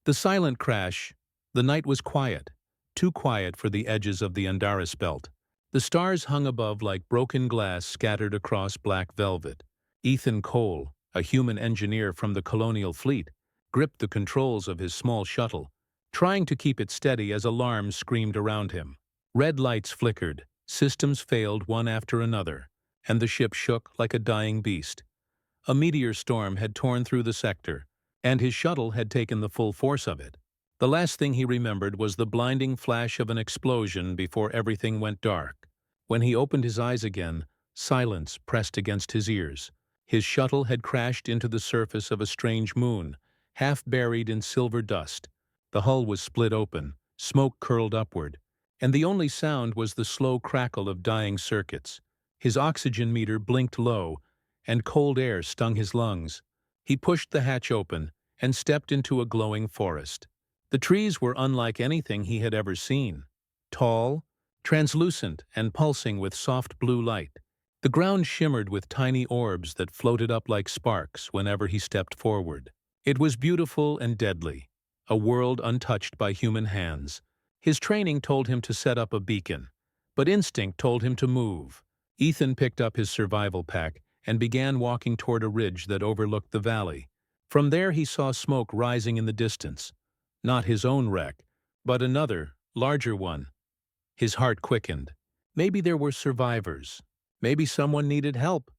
The silent crash. The night was quiet, too quiet for the edges of the Andaris belt. The stars hung above like broken glass scattered across black velvet. Ethan Cole, a human engineer from the colonial fleet, gripped the controls of his small shuttle, trying to keep it steady as alarms screamed around him. Red lights flickered, systems failed one after another, and the ship shook like a dying beast. A meteor storm had torn through the sector, and his shuttle had taken the full force of it. The last thing he remembered was the blinding flash of an explosion before everything went dark. When he opened his eyes again, silence pressed against his ears. His shuttle had crashed into the surface of a strange moon, half buried in silver dust. The hull was split open, smoke curled upward, and the only sound was the slow crackle of dying circuits. His oxygen meter blinked low, and cold air stung his lungs. He pushed the hatch open and stepped into a glowing forest. The trees were unlike anything he had ever seen. Tall, translucent, and pulsing with soft blue light. The ground shimmered with tiny orbs that floated up like sparks whenever he stepped forward. It was beautiful and deadly, a world untouched by human hands. His training told him to set up a beacon, but instinct told him to move. Ethan picked up his survival pack and began walking toward a ridge that overlooked the valley. From there he saw smoke rising in the distance. Not his own wreck, but another, larger one. His heart quickened. Maybe there were survivors. Maybe someone needed help.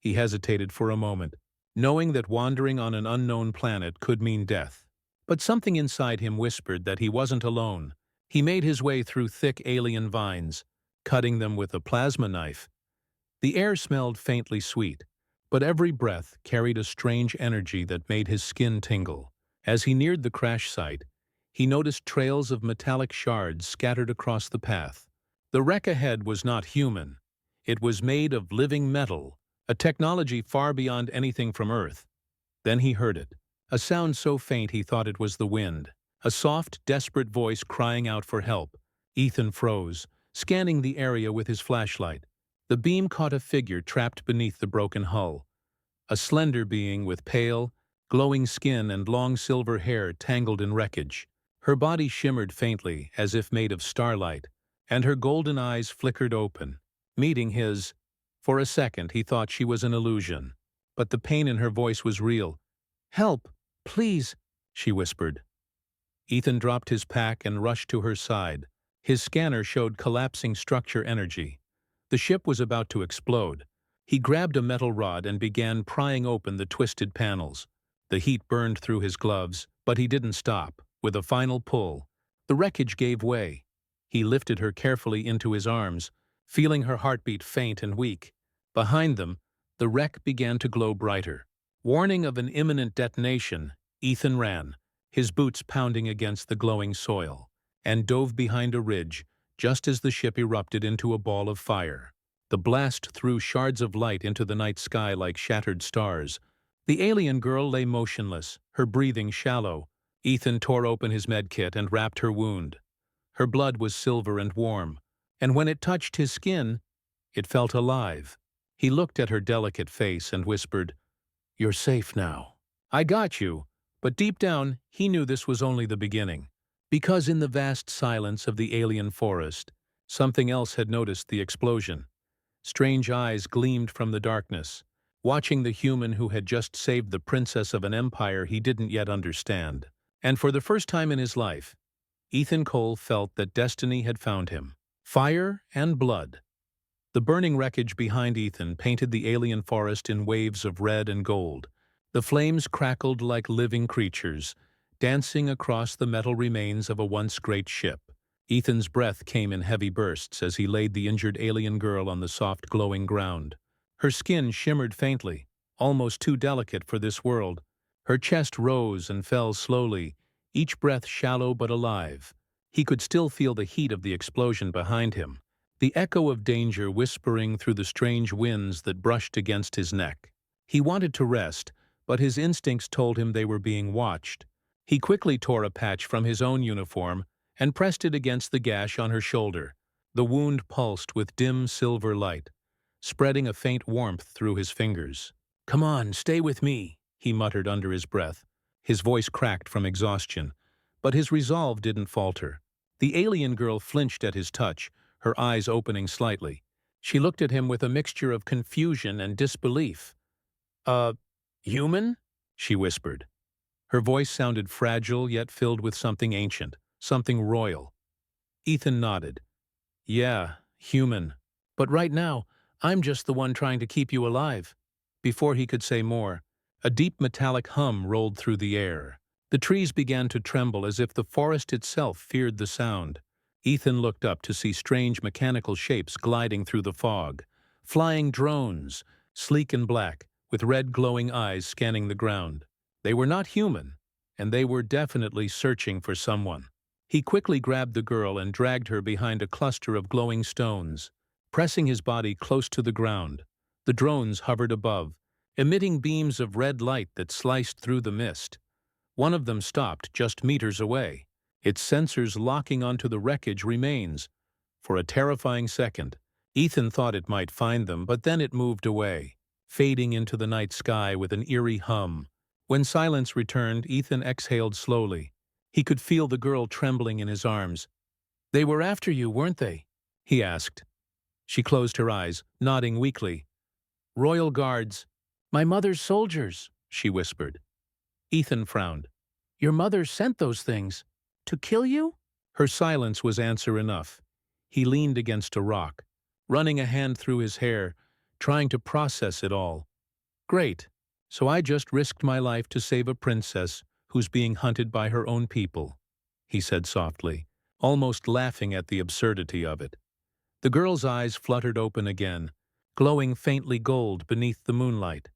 He hesitated for a moment, knowing that wandering on an unknown planet could mean death. But something inside him whispered that he wasn't alone. He made his way through thick alien vines, cutting them with a plasma knife. The air smelled faintly sweet, but every breath carried a strange energy that made his skin tingle. As he neared the crash site, he noticed trails of metallic shards scattered across the path. The wreck ahead was not human. It was made of living metal, a technology far beyond anything from Earth. Then he heard it, a sound so faint he thought it was the wind, a soft, desperate voice crying out for help. Ethan froze, scanning the area with his flashlight. The beam caught a figure trapped beneath the broken hull, a slender being with pale, glowing skin and long silver hair tangled in wreckage. Her body shimmered faintly, as if made of starlight, and her golden eyes flickered open, meeting his. For a second he thought she was an illusion, but the pain in her voice was real. "Help, please," she whispered. Ethan dropped his pack and rushed to her side. His scanner showed collapsing structure energy. The ship was about to explode. He grabbed a metal rod and began prying open the twisted panels. The heat burned through his gloves, but he didn't stop. With a final pull, the wreckage gave way. He lifted her carefully into his arms, feeling her heartbeat faint and weak. Behind them, the wreck began to glow brighter. Warning of an imminent detonation, Ethan ran, his boots pounding against the glowing soil, and dove behind a ridge just as the ship erupted into a ball of fire. The blast threw shards of light into the night sky like shattered stars. The alien girl lay motionless, her breathing shallow. Ethan tore open his medkit and wrapped her wound. Her blood was silver and warm, and when it touched his skin, it felt alive. He looked at her delicate face and whispered, "You're safe now." "I got you," but deep down, he knew this was only the beginning. Because in the vast silence of the alien forest, something else had noticed the explosion. Strange eyes gleamed from the darkness, watching the human who had just saved the princess of an empire he didn't yet understand. And for the first time in his life, Ethan Cole felt that destiny had found him. Fire and blood. The burning wreckage behind Ethan painted the alien forest in waves of red and gold. The flames crackled like living creatures, dancing across the metal remains of a once great ship. Ethan's breath came in heavy bursts as he laid the injured alien girl on the soft glowing ground. Her skin shimmered faintly, almost too delicate for this world. Her chest rose and fell slowly, each breath shallow but alive. He could still feel the heat of the explosion behind him, the echo of danger whispering through the strange winds that brushed against his neck. He wanted to rest, but his instincts told him they were being watched. He quickly tore a patch from his own uniform and pressed it against the gash on her shoulder. The wound pulsed with dim silver light, spreading a faint warmth through his fingers. "Come on, stay with me," he muttered under his breath. His voice cracked from exhaustion, but his resolve didn't falter. The alien girl flinched at his touch, her eyes opening slightly. She looked at him with a mixture of confusion and disbelief. "Uh, human?" she whispered. Her voice sounded fragile yet filled with something ancient, something royal. Ethan nodded. "Yeah, human. But right now, I'm just the one trying to keep you alive." Before he could say more, a deep metallic hum rolled through the air. The trees began to tremble as if the forest itself feared the sound. Ethan looked up to see strange mechanical shapes gliding through the fog. Flying drones, sleek and black, with red glowing eyes scanning the ground. They were not human, and they were definitely searching for someone. He quickly grabbed the girl and dragged her behind a cluster of glowing stones. Pressing his body close to the ground, the drones hovered above, emitting beams of red light that sliced through the mist. One of them stopped just meters away, its sensors locking onto the wreckage remains. For a terrifying second, Ethan thought it might find them, but then it moved away, fading into the night sky with an eerie hum. When silence returned, Ethan exhaled slowly. He could feel the girl trembling in his arms. "They were after you, weren't they?" he asked. She closed her eyes, nodding weakly. "Royal Guards." "My mother's soldiers," she whispered. Ethan frowned. "Your mother sent those things. To kill you?" Her silence was answer enough. He leaned against a rock, running a hand through his hair, trying to process it all. "Great. So I just risked my life to save a princess who's being hunted by her own people," he said softly, almost laughing at the absurdity of it. The girl's eyes fluttered open again, glowing faintly gold beneath the moonlight.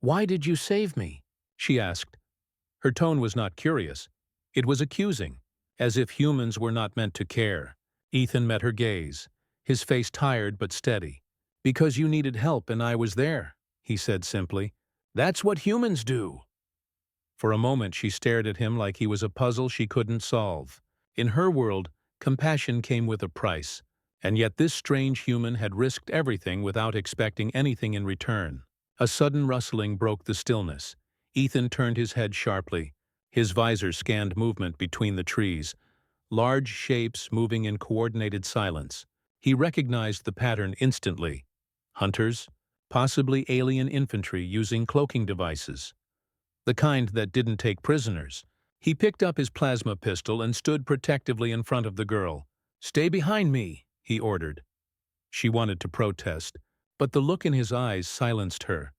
"Why did you save me?" she asked. Her tone was not curious. It was accusing, as if humans were not meant to care. Ethan met her gaze, his face tired but steady. "Because you needed help and I was there," he said simply. "That's what humans do." For a moment she stared at him like he was a puzzle she couldn't solve. In her world, compassion came with a price, and yet this strange human had risked everything without expecting anything in return. A sudden rustling broke the stillness. Ethan turned his head sharply. His visor scanned movement between the trees, large shapes moving in coordinated silence. He recognized the pattern instantly. Hunters, possibly alien infantry using cloaking devices. The kind that didn't take prisoners. He picked up his plasma pistol and stood protectively in front of the girl. "Stay behind me," he ordered. She wanted to protest, but the look in his eyes silenced her.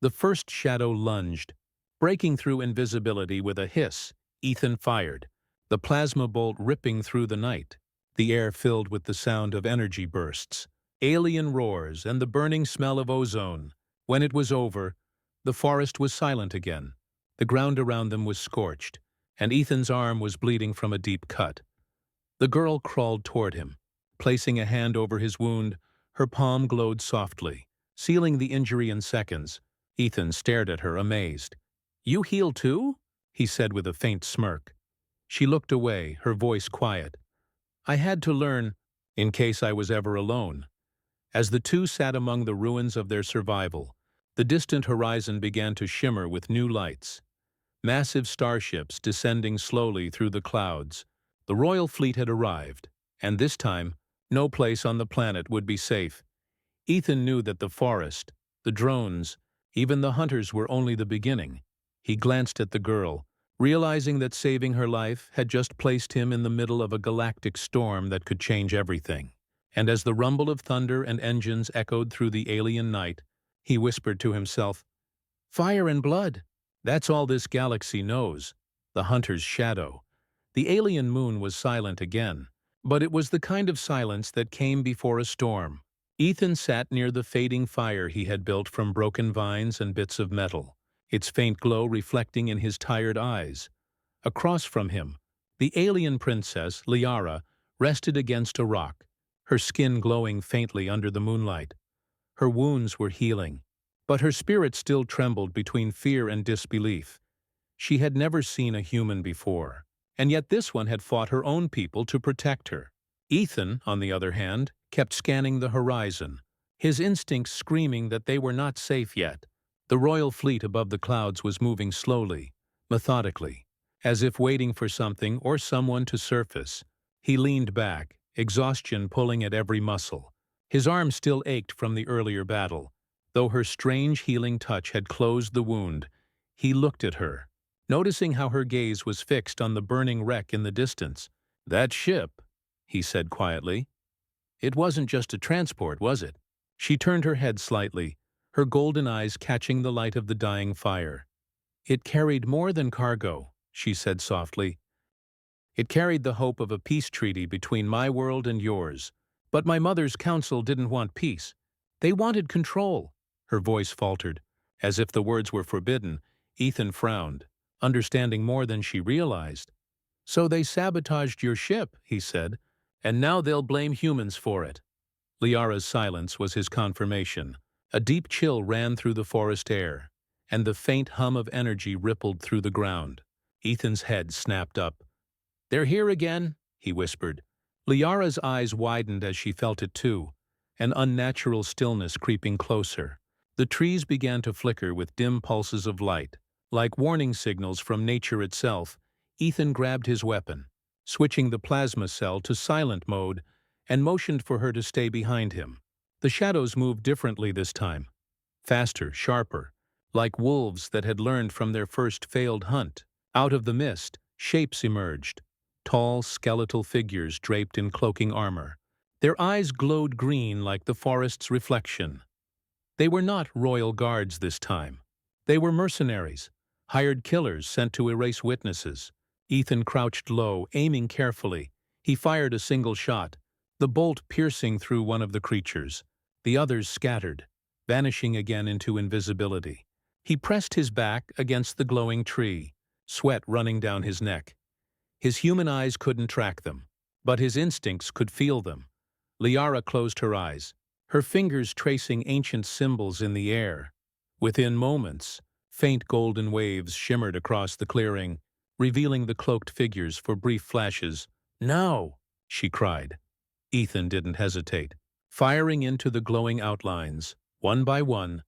The first shadow lunged. Breaking through invisibility with a hiss, Ethan fired, the plasma bolt ripping through the night. The air filled with the sound of energy bursts, alien roars, and the burning smell of ozone. When it was over, the forest was silent again. The ground around them was scorched, and Ethan's arm was bleeding from a deep cut. The girl crawled toward him. Placing a hand over his wound, her palm glowed softly, sealing the injury in seconds. Ethan stared at her, amazed. "You heal too?" he said with a faint smirk. She looked away, her voice quiet. "I had to learn, in case I was ever alone." As the two sat among the ruins of their survival, the distant horizon began to shimmer with new lights. Massive starships descending slowly through the clouds. The royal fleet had arrived, and this time, no place on the planet would be safe. Ethan knew that the forest, the drones, even the hunters were only the beginning. He glanced at the girl, realizing that saving her life had just placed him in the middle of a galactic storm that could change everything. And as the rumble of thunder and engines echoed through the alien night, he whispered to himself, "Fire and blood. That's all this galaxy knows." The hunter's shadow. The alien moon was silent again, but it was the kind of silence that came before a storm. Ethan sat near the fading fire he had built from broken vines and bits of metal, its faint glow reflecting in his tired eyes. Across from him, the alien princess, Liara, rested against a rock, her skin glowing faintly under the moonlight. Her wounds were healing, but her spirit still trembled between fear and disbelief. She had never seen a human before, and yet this one had fought her own people to protect her. Ethan, on the other hand, kept scanning the horizon, his instincts screaming that they were not safe yet. The royal fleet above the clouds was moving slowly, methodically, as if waiting for something or someone to surface. He leaned back, exhaustion pulling at every muscle. His arm still ached from the earlier battle. Though her strange healing touch had closed the wound, he looked at her, noticing how her gaze was fixed on the burning wreck in the distance. "That ship," he said quietly. "It wasn't just a transport, was it?" She turned her head slightly, her golden eyes catching the light of the dying fire. "It carried more than cargo," she said softly. "It carried the hope of a peace treaty between my world and yours. But my mother's council didn't want peace. They wanted control." Her voice faltered. As if the words were forbidden, Ethan frowned, understanding more than she realized. "So they sabotaged your ship," he said, "and now they'll blame humans for it." Liara's silence was his confirmation. A deep chill ran through the forest air, and the faint hum of energy rippled through the ground. Ethan's head snapped up. "They're here again," he whispered. Liara's eyes widened as she felt it too, an unnatural stillness creeping closer. The trees began to flicker with dim pulses of light. Like warning signals from nature itself, Ethan grabbed his weapon, switching the plasma cell to silent mode, and motioned for her to stay behind him. The shadows moved differently this time. Faster, sharper, like wolves that had learned from their first failed hunt. Out of the mist, shapes emerged. Tall, skeletal figures draped in cloaking armor. Their eyes glowed green like the forest's reflection. They were not royal guards this time. They were mercenaries, hired killers sent to erase witnesses. Ethan crouched low, aiming carefully. He fired a single shot, the bolt piercing through one of the creatures. The others scattered, vanishing again into invisibility. He pressed his back against the glowing tree, sweat running down his neck. His human eyes couldn't track them, but his instincts could feel them. Liara closed her eyes, her fingers tracing ancient symbols in the air. Within moments, faint golden waves shimmered across the clearing, revealing the cloaked figures for brief flashes. "Now!" she cried. Ethan didn't hesitate. Firing into the glowing outlines, one by one,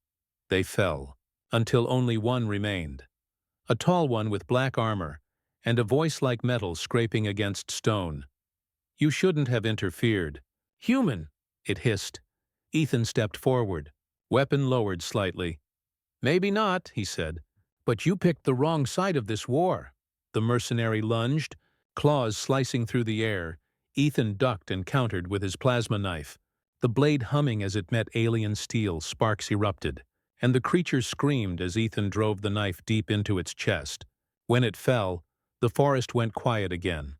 they fell, until only one remained. A tall one with black armor, and a voice like metal scraping against stone. "You shouldn't have interfered." "Human!" it hissed. Ethan stepped forward, weapon lowered slightly. "Maybe not," he said, "but you picked the wrong side of this war." The mercenary lunged, claws slicing through the air. Ethan ducked and countered with his plasma knife. The blade humming as it met alien steel, sparks erupted, and the creature screamed as Ethan drove the knife deep into its chest. When it fell, the forest went quiet again,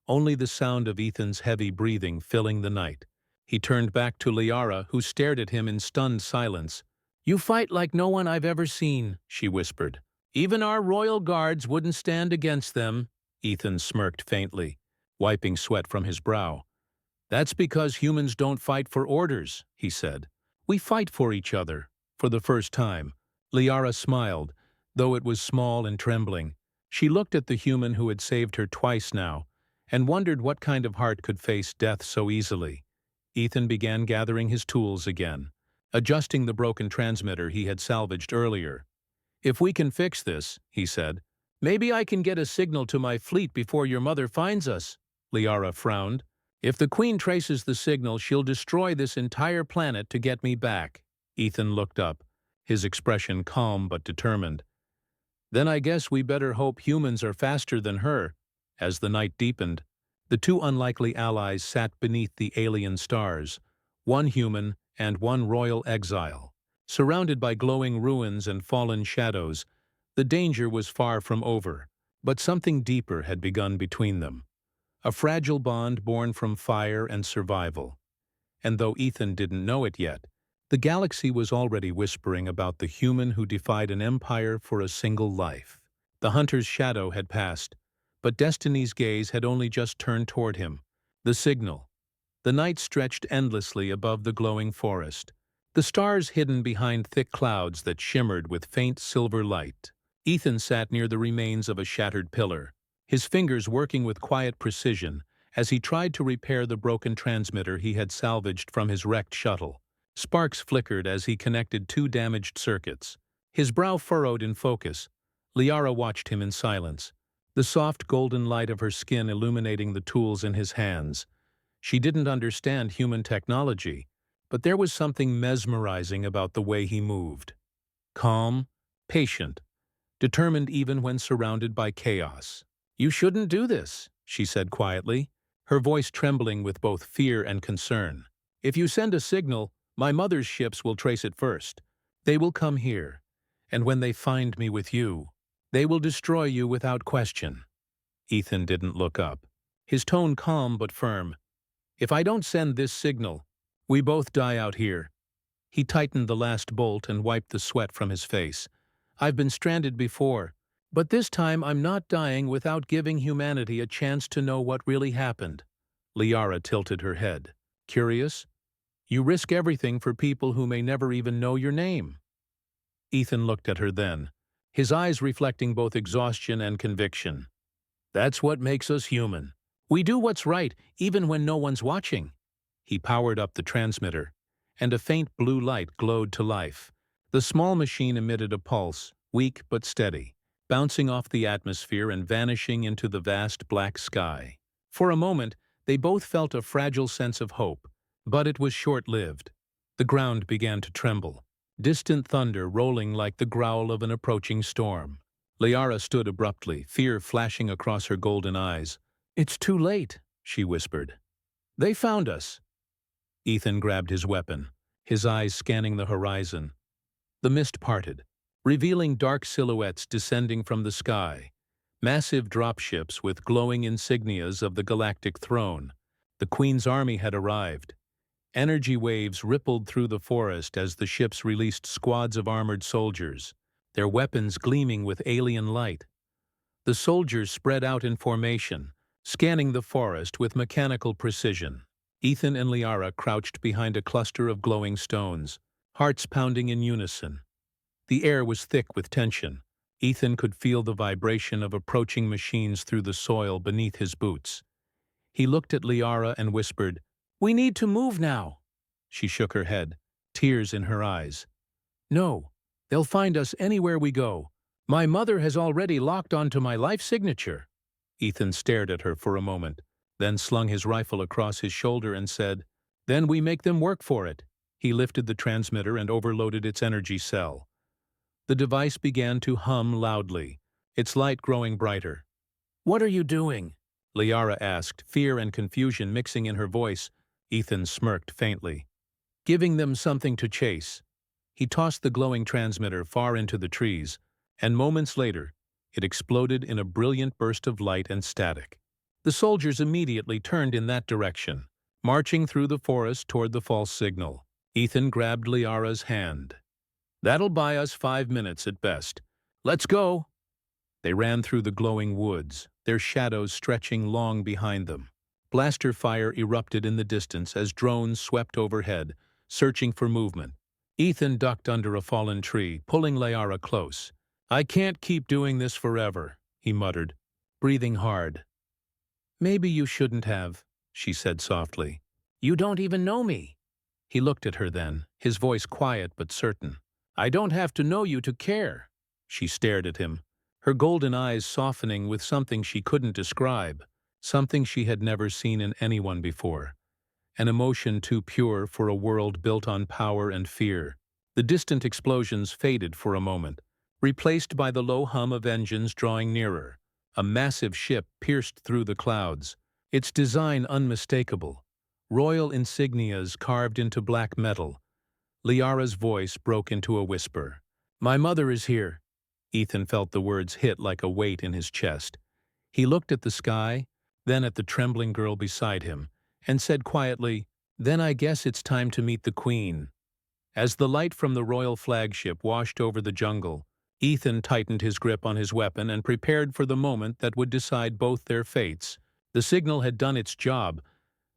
only the sound of Ethan's heavy breathing filling the night. He turned back to Liara, who stared at him in stunned silence. "You fight like no one I've ever seen," she whispered. "Even our royal guards wouldn't stand against them." Ethan smirked faintly, wiping sweat from his brow. "That's because humans don't fight for orders," he said. "We fight for each other." For the first time, Liara smiled, though it was small and trembling. She looked at the human who had saved her twice now, and wondered what kind of heart could face death so easily. Ethan began gathering his tools again, adjusting the broken transmitter he had salvaged earlier. "If we can fix this," he said, "maybe I can get a signal to my fleet before your mother finds us." Liara frowned. "If the Queen traces the signal, she'll destroy this entire planet to get me back." Ethan looked up, his expression calm but determined. "Then I guess we better hope humans are faster than her." As the night deepened, the two unlikely allies sat beneath the alien stars, one human and one royal exile. Surrounded by glowing ruins and fallen shadows, the danger was far from over, but something deeper had begun between them. A fragile bond born from fire and survival. And though Ethan didn't know it yet, the galaxy was already whispering about the human who defied an empire for a single life. The hunter's shadow had passed, but Destiny's gaze had only just turned toward him. The signal. The night stretched endlessly above the glowing forest, the stars hidden behind thick clouds that shimmered with faint silver light. Ethan sat near the remains of a shattered pillar, his fingers working with quiet precision as he tried to repair the broken transmitter he had salvaged from his wrecked shuttle. Sparks flickered as he connected two damaged circuits. His brow furrowed in focus. Liara watched him in silence, the soft golden light of her skin illuminating the tools in his hands. She didn't understand human technology, but there was something mesmerizing about the way he moved. Calm, patient, determined even when surrounded by chaos. "You shouldn't do this," she said quietly, her voice trembling with both fear and concern. "If you send a signal, my mother's ships will trace it first. They will come here, and when they find me with you, they will destroy you without question." Ethan didn't look up, his tone calm but firm. "If I don't send this signal, we both die out here." He tightened the last bolt and wiped the sweat from his face. "I've been stranded before, but this time I'm not dying without giving humanity a chance to know what really happened." Liara tilted her head. "Curious? You risk everything for people who may never even know your name." Ethan looked at her then, his eyes reflecting both exhaustion and conviction. "That's what makes us human. We do what's right, even when no one's watching." He powered up the transmitter, and a faint blue light glowed to life. The small machine emitted a pulse, weak but steady, bouncing off the atmosphere and vanishing into the vast black sky. For a moment, they both felt a fragile sense of hope, but it was short-lived. The ground began to tremble, distant thunder rolling like the growl of an approaching storm. Liara stood abruptly, fear flashing across her golden eyes. "It's too late," she whispered. "They found us." Ethan grabbed his weapon, his eyes scanning the horizon. The mist parted, revealing dark silhouettes descending from the sky. Massive dropships with glowing insignias of the Galactic Throne. The Queen's army had arrived. Energy waves rippled through the forest as the ships released squads of armored soldiers, their weapons gleaming with alien light. The soldiers spread out in formation, scanning the forest with mechanical precision. Ethan and Liara crouched behind a cluster of glowing stones, hearts pounding in unison. The air was thick with tension. Ethan could feel the vibration of approaching machines through the soil beneath his boots. He looked at Liara and whispered, "We need to move now." She shook her head, tears in her eyes. "No, they'll find us anywhere we go. My mother has already locked onto my life signature." Ethan stared at her for a moment, then slung his rifle across his shoulder and said, "Then we make them work for it." He lifted the transmitter and overloaded its energy cell. The device began to hum loudly, its light growing brighter. "What are you doing?" Liara asked, fear and confusion mixing in her voice. Ethan smirked faintly. "Giving them something to chase." He tossed the glowing transmitter far into the trees, and moments later, it exploded in a brilliant burst of light and static. The soldiers immediately turned in that direction, marching through the forest toward the false signal. Ethan grabbed Liara's hand. "That'll buy us 5 minutes at best. Let's go!" They ran through the glowing woods, their shadows stretching long behind them. Blaster fire erupted in the distance as drones swept overhead, searching for movement. Ethan ducked under a fallen tree, pulling Liara close. "I can't keep doing this forever," he muttered, breathing hard. "Maybe you shouldn't have," she said softly. "You don't even know me." He looked at her then, his voice quiet but certain. "I don't have to know you to care." She stared at him, her golden eyes softening with something she couldn't describe, something she had never seen in anyone before. An emotion too pure for a world built on power and fear. The distant explosions faded for a moment, replaced by the low hum of engines drawing nearer. A massive ship pierced through the clouds, its design unmistakable. Royal insignias carved into black metal. Liara's voice broke into a whisper. "My mother is here." Ethan felt the words hit like a weight in his chest. He looked at the sky, then at the trembling girl beside him, and said quietly, "Then I guess it's time to meet the Queen." As the light from the royal flagship washed over the jungle, Ethan tightened his grip on his weapon and prepared for the moment that would decide both their fates. The signal had done its job,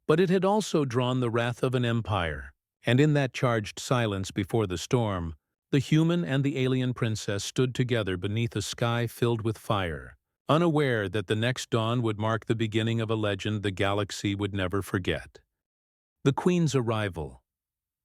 but it had also drawn the wrath of an empire. And in that charged silence before the storm, the human and the alien princess stood together beneath a sky filled with fire, unaware that the next dawn would mark the beginning of a legend the galaxy would never forget. The Queen's arrival.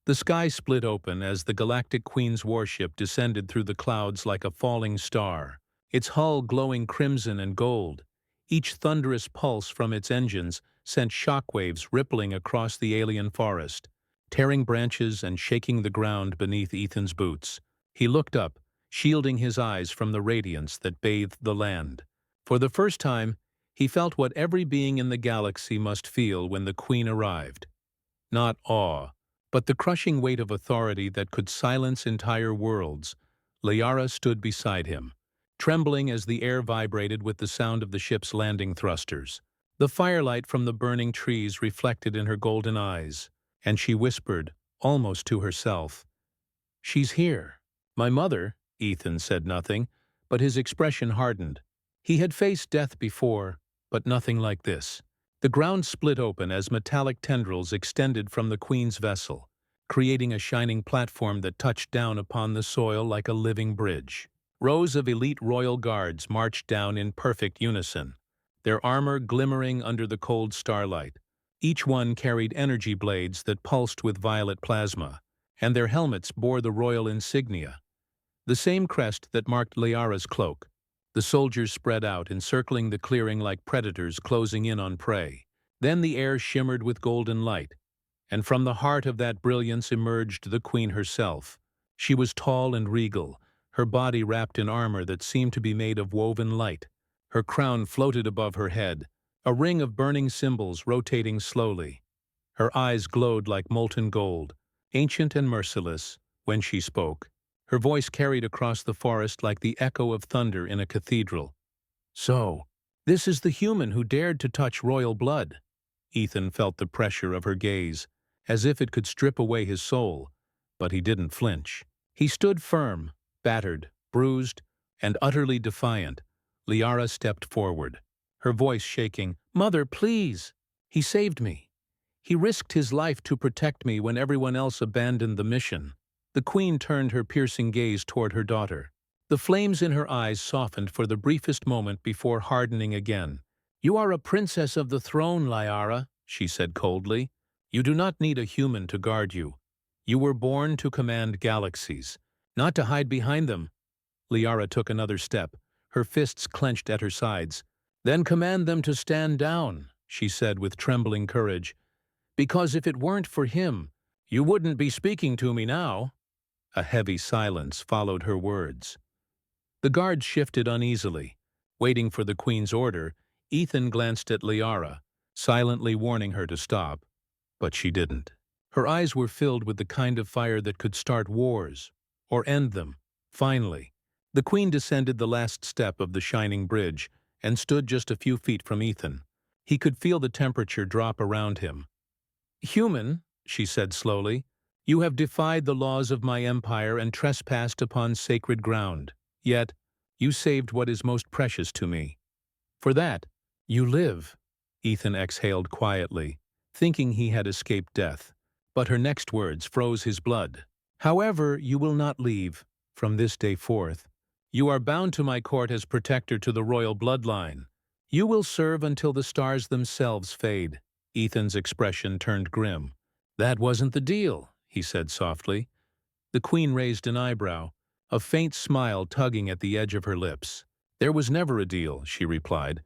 The sky split open as the Galactic Queen's warship descended through the clouds like a falling star. its hull glowing crimson and gold. Each thunderous pulse from its engines sent shockwaves rippling across the alien forest, tearing branches and shaking the ground beneath Ethan's boots. He looked up, shielding his eyes from the radiance that bathed the land. For the first time, he felt what every being in the galaxy must feel when the Queen arrived. Not awe, but the crushing weight of authority that could silence entire worlds. Liara stood beside him, trembling as the air vibrated with the sound of the ship's landing thrusters. The firelight from the burning trees reflected in her golden eyes, and she whispered, almost to herself, "She's here." "My mother," Ethan said nothing, but his expression hardened. He had faced death before, but nothing like this. The ground split open as metallic tendrils extended from the Queen's vessel, creating a shining platform that touched down upon the soil like a living bridge. Rows of elite royal guards marched down in perfect unison, their armor glimmering under the cold starlight. Each one carried energy blades that pulsed with violet plasma, and their helmets bore the royal insignia, the same crest that marked Liara's cloak. The soldiers spread out, encircling the clearing like predators closing in on prey. Then the air shimmered with golden light, and from the heart of that brilliance emerged the Queen herself. She was tall and regal, her body wrapped in armor that seemed to be made of woven light. Her crown floated above her head, a ring of burning symbols rotating slowly. Her eyes glowed like molten gold, ancient and merciless. When she spoke, her voice carried across the forest like the echo of thunder in a cathedral. "So, this is the human who dared to touch royal blood." Ethan felt the pressure of her gaze, as if it could strip away his soul, but he didn't flinch. He stood firm, battered, bruised, and utterly defiant. Liara stepped forward, her voice shaking. "Mother, please! He saved me. He risked his life to protect me when everyone else abandoned the mission." The Queen turned her piercing gaze toward her daughter. The flames in her eyes softened for the briefest moment before hardening again. "You are a princess of the throne, Liara," she said coldly. "You do not need a human to guard you. You were born to command galaxies, not to hide behind them." Liara took another step, her fists clenched at her sides. "Then command them to stand down," she said with trembling courage. "Because if it weren't for him, you wouldn't be speaking to me now." A heavy silence followed her words. The guards shifted uneasily. Waiting for the Queen's order, Ethan glanced at Liara, silently warning her to stop, but she didn't. Her eyes were filled with the kind of fire that could start wars, or end them. Finally, the Queen descended the last step of the shining bridge and stood just a few feet from Ethan. He could feel the temperature drop around him. "Human," she said slowly, "you have defied the laws of my empire and trespassed upon sacred ground. Yet, you saved what is most precious to me. For that, you live." Ethan exhaled quietly, thinking he had escaped death, but her next words froze his blood. "However, you will not leave. From this day forth, you are bound to my court as protector to the royal bloodline. You will serve until the stars themselves fade." Ethan's expression turned grim. "That wasn't the deal," he said softly. The Queen raised an eyebrow, a faint smile tugging at the edge of her lips. "There was never a deal," she replied.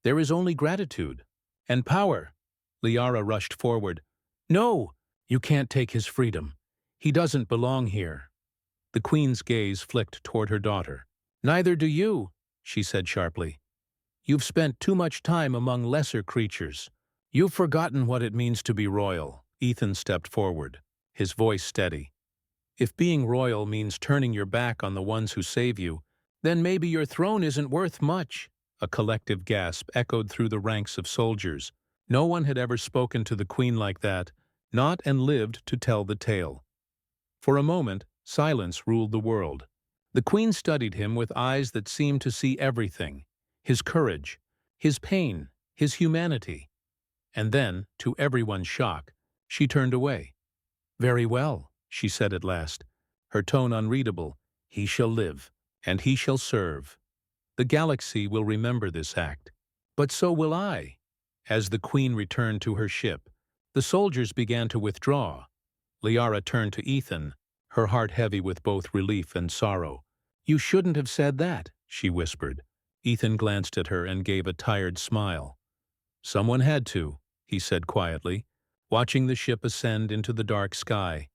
"There is only gratitude. And power." Liara rushed forward. "No! You can't take his freedom. He doesn't belong here." The Queen's gaze flicked toward her daughter. "Neither do you," she said sharply. "You've spent too much time among lesser creatures. You've forgotten what it means to be royal." Ethan stepped forward, his voice steady. "If being royal means turning your back on the ones who save you, then maybe your throne isn't worth much." A collective gasp echoed through the ranks of soldiers. No one had ever spoken to the Queen like that, not and lived to tell the tale. For a moment, silence ruled the world. The Queen studied him with eyes that seemed to see everything: his courage, his pain, his humanity. And then, to everyone's shock, she turned away. "Very well," she said at last, her tone unreadable. "He shall live, and he shall serve. The galaxy will remember this act. But so will I." As the Queen returned to her ship, the soldiers began to withdraw. Liara turned to Ethan, her heart heavy with both relief and sorrow. "You shouldn't have said that," she whispered. Ethan glanced at her and gave a tired smile. Someone had to, he said quietly, watching the ship ascend into the dark sky.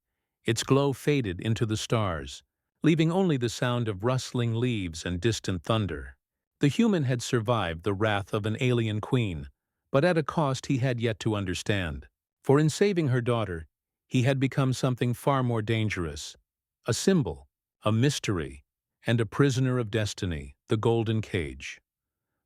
Its glow faded into the stars, leaving only the sound of rustling leaves and distant thunder. The human had survived the wrath of an alien queen, but at a cost he had yet to understand. For in saving her daughter, he had become something far more dangerous. A symbol, a mystery, and a prisoner of destiny, the Golden Cage.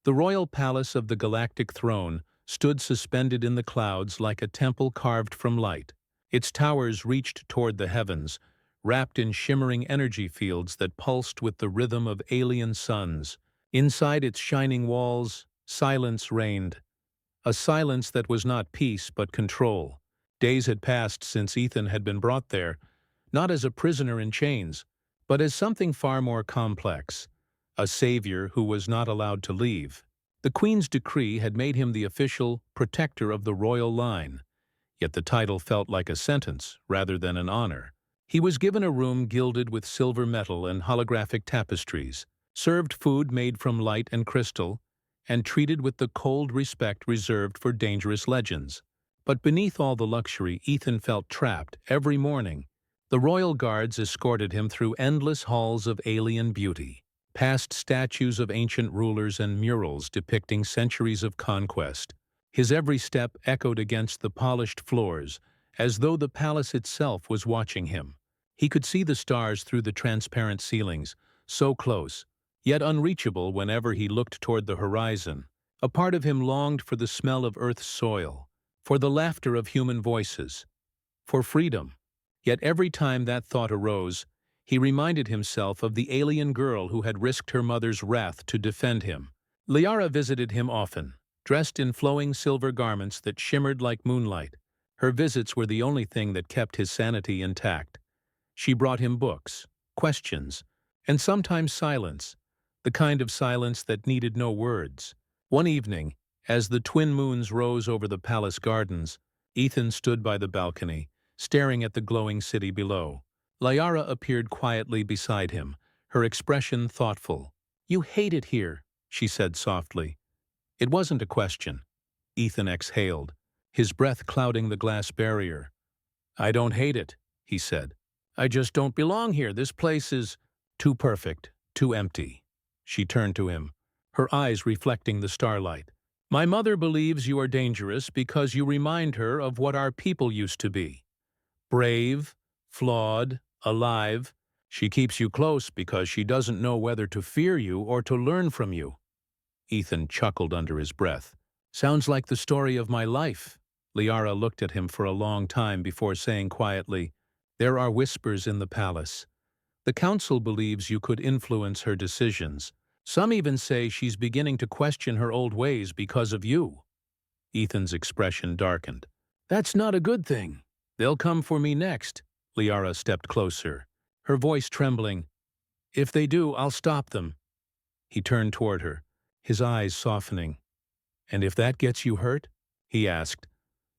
The royal palace of the Galactic Throne stood suspended in the clouds like a temple carved from light. Its towers reached toward the heavens, wrapped in shimmering energy fields that pulsed with the rhythm of alien suns. Inside its shining walls, silence reigned. A silence that was not peace but control. Days had passed since Ethan had been brought there, not as a prisoner in chains, but as something far more complex. A savior who was not allowed to leave. The Queen's decree had made him the official protector of the royal line, yet the title felt like a sentence rather than an honor. He was given a room gilded with silver metal and holographic tapestries, served food made from light and crystal, and treated with the cold respect reserved for dangerous legends. But beneath all the luxury, Ethan felt trapped every morning. The royal guards escorted him through endless halls of alien beauty, past statues of ancient rulers and murals depicting centuries of conquest. His every step echoed against the polished floors, as though the palace itself was watching him. He could see the stars through the transparent ceilings, so close, yet unreachable whenever he looked toward the horizon. A part of him longed for the smell of Earth's soil, for the laughter of human voices, for freedom. Yet every time that thought arose, he reminded himself of the alien girl who had risked her mother's wrath to defend him. Liara visited him often, dressed in flowing silver garments that shimmered like moonlight. Her visits were the only thing that kept his sanity intact. She brought him books, questions, and sometimes silence, the kind of silence that needed no words. One evening, as the twin moons rose over the palace gardens, Ethan stood by the balcony, staring at the glowing city below. Liara appeared quietly beside him, her expression thoughtful. "You hate it here," she said softly. It wasn't a question. Ethan exhaled, his breath clouding the glass barrier. "I don't hate it," he said. "I just don't belong here. This place is too perfect, too empty." She turned to him, her eyes reflecting the starlight. "My mother believes you are dangerous because you remind her of what our people used to be. Brave, flawed, alive. She keeps you close because she doesn't know whether to fear you or to learn from you." Ethan chuckled under his breath. "Sounds like the story of my life." Liara looked at him for a long time before saying quietly, "There are whispers in the palace. The council believes you could influence her decisions. Some even say she's beginning to question her old ways because of you." Ethan's expression darkened. "That's not a good thing. They'll come for me next." Liara stepped closer, her voice trembling. "If they do, I'll stop them." He turned toward her, his eyes softening. "And if that gets you hurt?" he asked.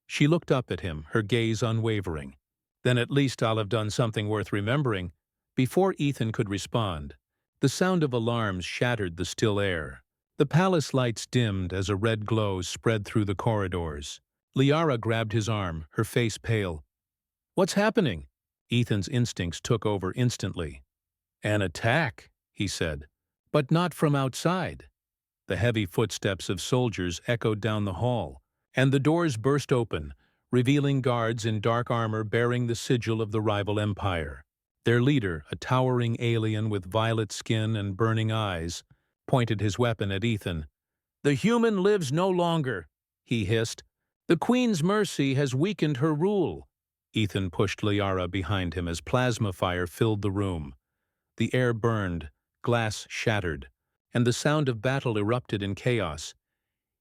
She looked up at him, her gaze unwavering. "Then at least I'll have done something worth remembering." Before Ethan could respond, the sound of alarms shattered the still air. The palace lights dimmed as a red glow spread through the corridors. Liara grabbed his arm, her face pale. "What's happening?" Ethan's instincts took over instantly. "An attack," he said, "but not from outside." The heavy footsteps of soldiers echoed down the hall, and the doors burst open, revealing guards in dark armor bearing the sigil of the rival empire. Their leader, a towering alien with violet skin and burning eyes, pointed his weapon at Ethan. "The human lives no longer," he hissed. "The Queen's mercy has weakened her rule." Ethan pushed Liara behind him as plasma fire filled the room. The air burned, glass shattered, and the sound of battle erupted in chaos.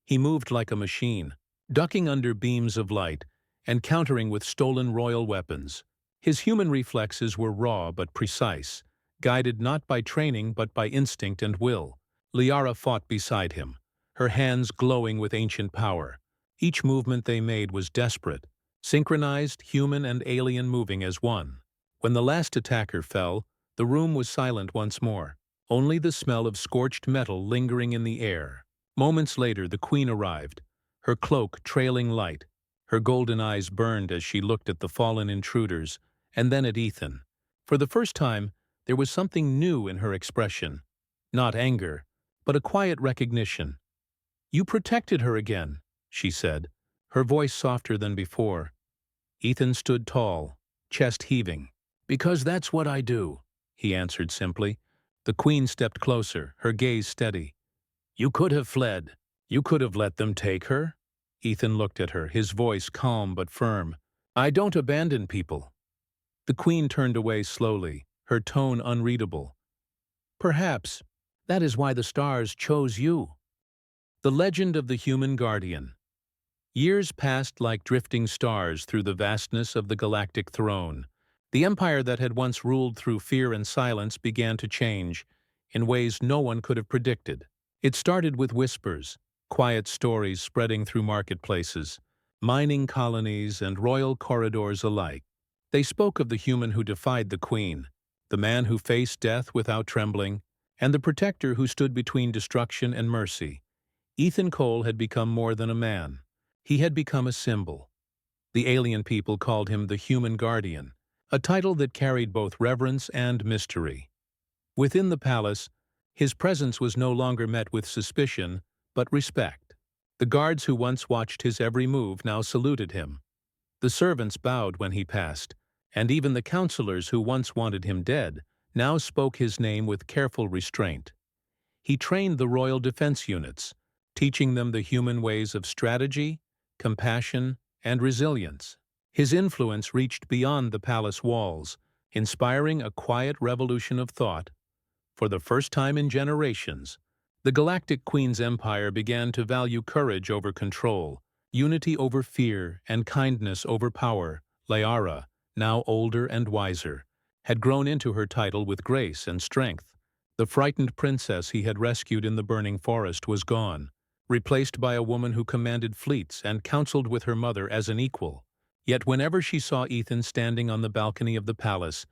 He moved like a machine, ducking under beams of light and countering with stolen royal weapons. His human reflexes were raw but precise, guided not by training but by instinct and will. Liara fought beside him, her hands glowing with ancient power. Each movement they made was desperate, synchronized, human and alien moving as one. When the last attacker fell, the room was silent once more. only the smell of scorched metal lingering in the air. Moments later, the queen arrived, her cloak trailing light. Her golden eyes burned as she looked at the fallen intruders, and then at Ethan. For the first time, there was something new in her expression. Not anger, but a quiet recognition. "You protected her again," she said, her voice softer than before. Ethan stood tall, chest heaving. "Because that's what I do," he answered simply. The queen stepped closer, her gaze steady. "You could have fled. You could have let them take her." Ethan looked at her, his voice calm but firm. "I don't abandon people." The queen turned away slowly, her tone unreadable. "Perhaps that is why the stars chose you." The legend of the human guardian. Years passed like drifting stars through the vastness of the galactic throne. The empire that had once ruled through fear and silence began to change in ways no one could have predicted. It started with whispers, quiet stories spreading through marketplaces, mining colonies, and royal corridors alike. They spoke of the human who defied the queen, the man who faced death without trembling, and the protector who stood between destruction and mercy. Ethan Cole had become more than a man. He had become a symbol. The alien people called him the Human Guardian, a title that carried both reverence and mystery. Within the palace, his presence was no longer met with suspicion, but respect. The guards who once watched his every move now saluted him. The servants bowed when he passed, and even the counselors who once wanted him dead now spoke his name with careful restraint. He trained the royal defense units, teaching them the human ways of strategy, compassion, and resilience. His influence reached beyond the palace walls, inspiring a quiet revolution of thought. For the first time in generations, the Galactic Queen's empire began to value courage over control, unity over fear, and kindness over power. Liara, now older and wiser, had grown into her title with grace and strength. The frightened princess he had rescued in the burning forest was gone, replaced by a woman who commanded fleets and counseled with her mother as an equal. Yet whenever she saw Ethan standing on the balcony of the palace,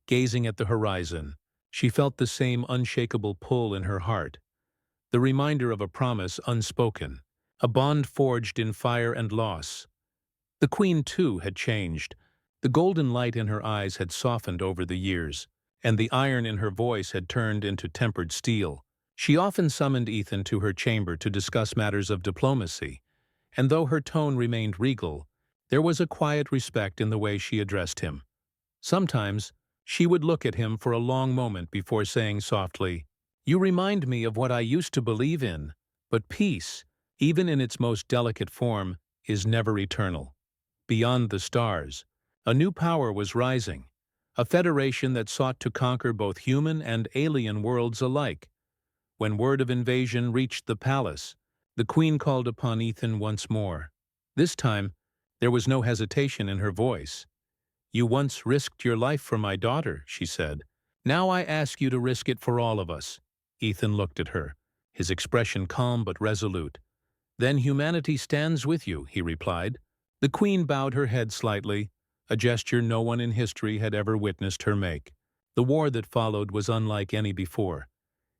gazing at the horizon, she felt the same unshakable pull in her heart, the reminder of a promise unspoken, a bond forged in fire and loss. The queen, too, had changed. The golden light in her eyes had softened over the years, and the iron in her voice had turned into tempered steel. She often summoned Ethan to her chamber to discuss matters of diplomacy, and though her tone remained regal, there was a quiet respect in the way she addressed him. Sometimes, she would look at him for a long moment before saying softly, "You remind me of what I used to believe in, but peace, even in its most delicate form, is never eternal." Beyond the stars, a new power was rising, a federation that sought to conquer both human and alien worlds alike. When word of invasion reached the palace, the queen called upon Ethan once more. This time, there was no hesitation in her voice. "You once risked your life for my daughter," she said. "Now I ask you to risk it for all of us." Ethan looked at her, his expression calm but resolute. "Then humanity stands with you," he replied. The queen bowed her head slightly, a gesture no one in history had ever witnessed her make. The war that followed was unlike any before.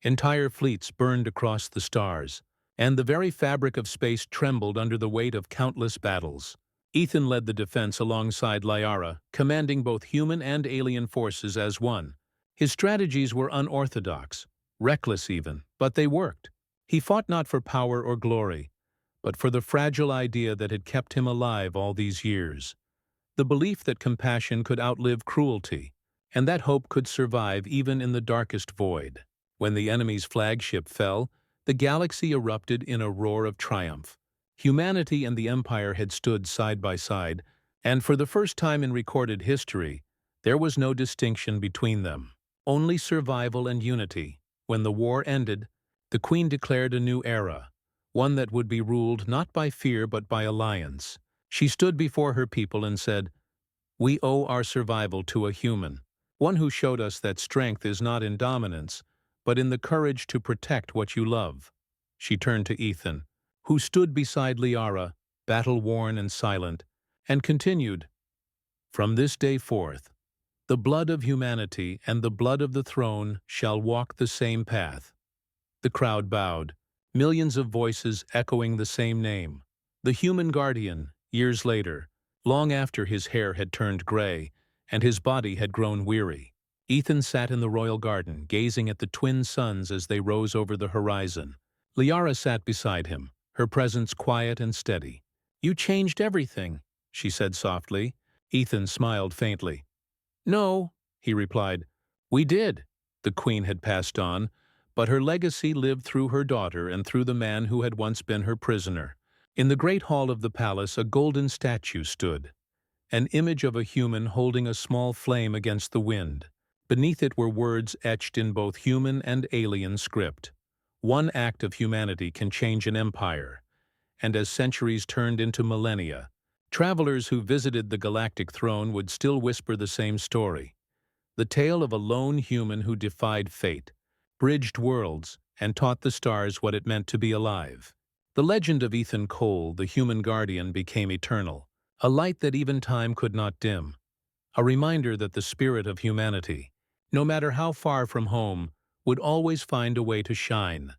Entire fleets burned across the stars, and the very fabric of space trembled under the weight of countless battles. Ethan led the defense alongside Liara, commanding both human and alien forces as one. His strategies were unorthodox, reckless even, but they worked. He fought not for power or glory, but for the fragile idea that had kept him alive all these years. The belief that compassion could outlive cruelty, and that hope could survive even in the darkest void. When the enemy's flagship fell, the galaxy erupted in a roar of triumph. Humanity and the Empire had stood side by side, and for the first time in recorded history, there was no distinction between them. Only survival and unity. When the war ended, the Queen declared a new era, one that would be ruled not by fear but by alliance. She stood before her people and said, "We owe our survival to a human, one who showed us that strength is not in dominance, but in the courage to protect what you love." She turned to Ethan, who stood beside Liara, battle-worn and silent, and continued, "From this day forth, The blood of humanity and the blood of the throne shall walk the same path. The crowd bowed, millions of voices echoing the same name. The human guardian, years later, long after his hair had turned gray and his body had grown weary. Ethan sat in the royal garden, gazing at the twin suns as they rose over the horizon. Liara sat beside him, her presence quiet and steady. "You changed everything," she said softly. Ethan smiled faintly. "No," he replied. "We did." The queen had passed on, but her legacy lived through her daughter and through the man who had once been her prisoner. In the great hall of the palace, a golden statue stood, an image of a human holding a small flame against the wind. Beneath it were words etched in both human and alien script. One act of humanity can change an empire, and as centuries turned into millennia, travelers who visited the galactic throne would still whisper the same story. The tale of a lone human who defied fate, bridged worlds, and taught the stars what it meant to be alive. The legend of Ethan Cole, the human guardian, became eternal, a light that even time could not dim, a reminder that the spirit of humanity, no matter how far from home, would always find a way to shine.